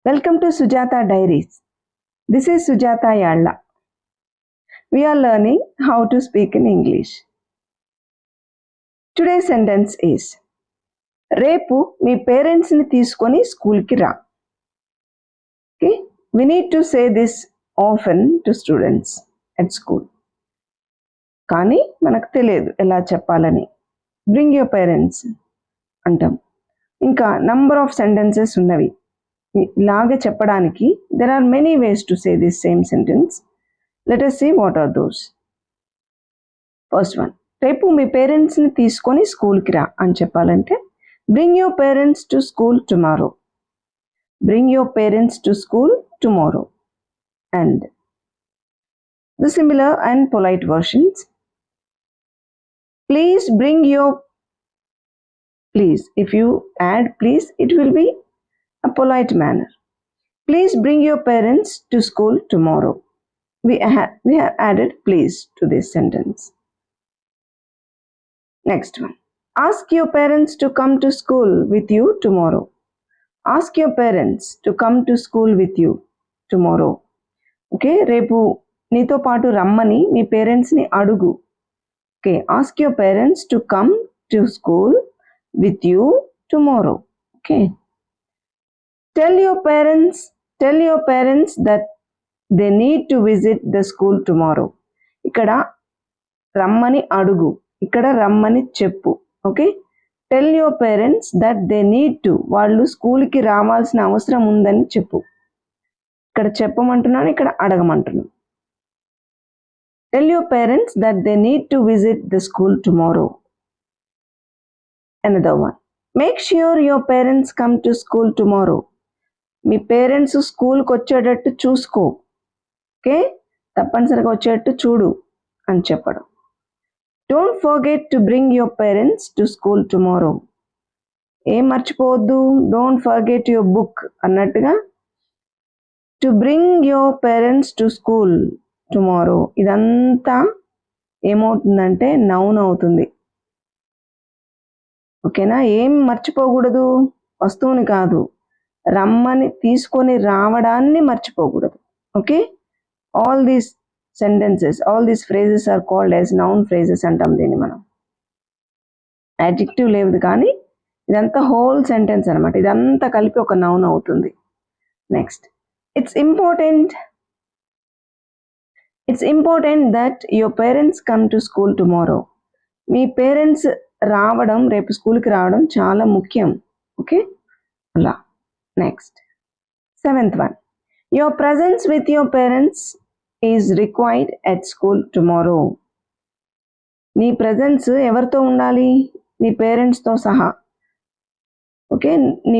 Welcome to Sujata Diaries. This is Sujata Yalla. We are learning how to speak in English. Today's sentence is రేపు మీ పేరెంట్స్ని తీసుకొని స్కూల్కి రా. Okay, we need to say this often to students at school. కానీ మనకు తెలియదు ఎలా చెప్పాలని. బ్రింగ్ యువర్ పేరెంట్స్ అంటాం. ఇంకా నంబర్ ఆఫ్ సెంటెన్సెస్ ఉన్నవి ఇలాగే చెప్పడానికి. there are many ways to say this same sentence. Let us see what are those. First one, రేపు మీ పేరెంట్స్ని తీసుకొని స్కూల్కి రా అని చెప్పాలంటే bring your parents to school tomorrow. Bring your parents to school tomorrow. And the similar and polite versions, please bring your, please, if you add please it will be a polite manner. Please bring your parents to school tomorrow. We have added please to this sentence. Next one, ask your parents to come to school with you tomorrow. Ask your parents to come to school with you tomorrow. Okay, రేపు నీతో పాటు రమ్మని మీ పేరెంట్స్ని అడుగు. Okay, ask your parents to come to school with you tomorrow. Okay, tell your parents that they need to visit the school tomorrow. ఇక్కడ రమ్మని అడుగు, ఇక్కడ రమ్మని చెప్పు. Okay, tell your parents that they need to, వాళ్ళు స్కూల్కి రావాల్సిన అవసరం ఉందని చెప్పు. ఇక్కడ చెప్పమంటున్నాను, ఇక్కడ అడగమంటున్నాను. Tell your parents that they need to visit the school tomorrow. Another one, make sure your parents come to school tomorrow. మీ పేరెంట్స్ స్కూల్కి వచ్చేటట్టు చూసుకో. ఓకే, తప్పనిసరిగా వచ్చేటట్టు చూడు అని చెప్పడం. Don't forget to bring your parents to school tomorrow. ఏం మర్చిపోవద్దు, డోంట్ ఫర్గెట్ యువర్ బుక్ అన్నట్టుగా to bring your parents to school tomorrow. ఇదంతా ఏమవుతుందంటే నౌన్ అవుతుంది. ఓకేనా, ఏం మర్చిపోకూడదు, వస్తువుని కాదు, రమ్మని తీసుకొని రావడాన్ని మర్చిపోకూడదు. Okay, all these sentences, all these phrases are called as noun phrases అంటాం దీన్ని మనం. యాడ్జెక్టివ్ లేదు కానీ ఇదంతా హోల్ సెంటెన్స్ అనమాట. ఇదంతా కలిపి ఒక నౌన్ అవుతుంది. Next, it's important that your parents come to school tomorrow. మీ పేరెంట్స్ రావడం, రేపు స్కూల్కి రావడం చాలా ముఖ్యం. ఓకే, అలా. Next, seventh one, your presence with your parents is required at school tomorrow. నీ ప్రజెన్స్ ఎవరితో ఉండాలి? నీ పేరెంట్స్తో సహా. ఓకే, నీ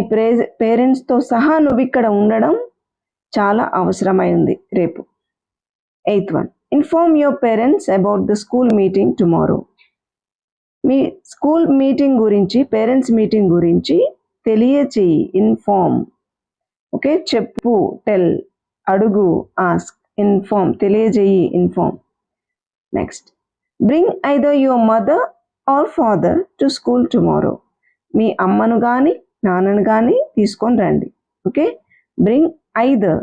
పేరెంట్స్తో సహా నువ్వు ఇక్కడ ఉండడం చాలా అవసరమై ఉంది రేపు. Eighth one, inform your parents about the school meeting tomorrow. మీ స్కూల్ మీటింగ్ గురించి, పేరెంట్స్ మీటింగ్ గురించి తెలియచేయి. ఇన్ఫార్మ్. ఓకే, చెప్పు, టెల్, అడుగు, ఆస్క్. ఇన్ఫార్మ్, తెలియజేయి, inform. Next, bring either your mother or father to school tomorrow. మీ అమ్మను కానీ నాన్నను కానీ తీసుకొని రండి. ఓకే, బ్రింగ్ ఐదర్,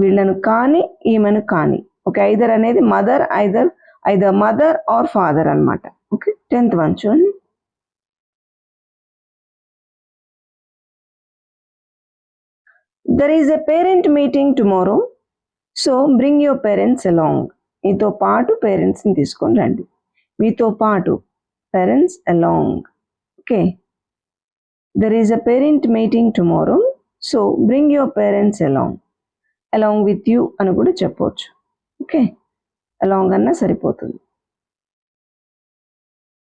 వీళ్ళను కానీ ఈమెను కానీ. ఓకే, ఐదర్ అనేది mother, either mother or father అనమాట. ఓకే, 10th వన్ చూడండి. There is a parent meeting tomorrow, so bring your parents along. మీతో పాటు పేరెంట్స్ని తీసుకొని రండి. మీతో పాటు, parents along. Okay, there is a parent meeting tomorrow, so bring your parents along with you అని కూడా చెప్పవచ్చు. ఓకే, అలాంగ్ అన్నా సరిపోతుంది.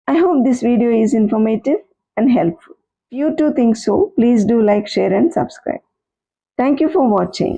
I hope this video is informative and helpful. If you too think so, please do like, share and subscribe. Thank you for watching.